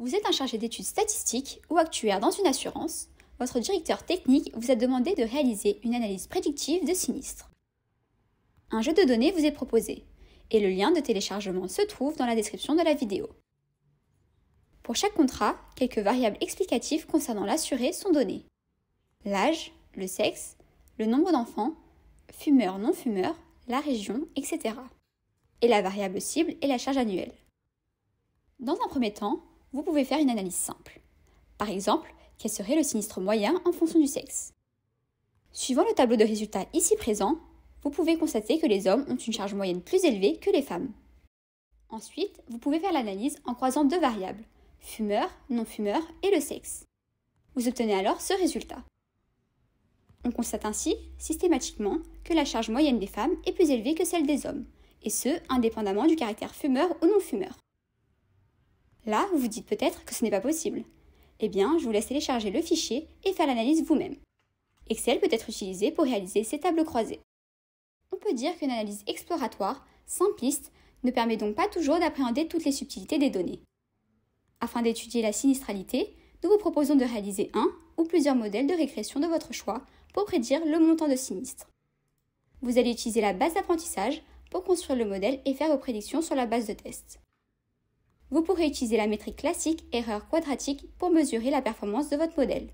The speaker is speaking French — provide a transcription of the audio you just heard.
Vous êtes un chargé d'études statistiques ou actuaire dans une assurance. Votre directeur technique vous a demandé de réaliser une analyse prédictive de sinistres. Un jeu de données vous est proposé et le lien de téléchargement se trouve dans la description de la vidéo. Pour chaque contrat, quelques variables explicatives concernant l'assuré sont données. L'âge, le sexe, le nombre d'enfants, fumeur, non-fumeur, la région, etc. Et la variable cible est la charge annuelle. Dans un premier temps, vous pouvez faire une analyse simple. Par exemple, quel serait le sinistre moyen en fonction du sexe? Suivant le tableau de résultats ici présent, vous pouvez constater que les hommes ont une charge moyenne plus élevée que les femmes. Ensuite, vous pouvez faire l'analyse en croisant deux variables, fumeur, non-fumeur et le sexe. Vous obtenez alors ce résultat. On constate ainsi, systématiquement, que la charge moyenne des femmes est plus élevée que celle des hommes, et ce, indépendamment du caractère fumeur ou non-fumeur. Là, vous vous dites peut-être que ce n'est pas possible. Eh bien, je vous laisse télécharger le fichier et faire l'analyse vous-même. Excel peut être utilisé pour réaliser ces tableaux croisés. On peut dire qu'une analyse exploratoire, simpliste, ne permet donc pas toujours d'appréhender toutes les subtilités des données. Afin d'étudier la sinistralité, nous vous proposons de réaliser un ou plusieurs modèles de régression de votre choix pour prédire le montant de sinistre. Vous allez utiliser la base d'apprentissage pour construire le modèle et faire vos prédictions sur la base de test. Vous pourrez utiliser la métrique classique erreur quadratique pour mesurer la performance de votre modèle.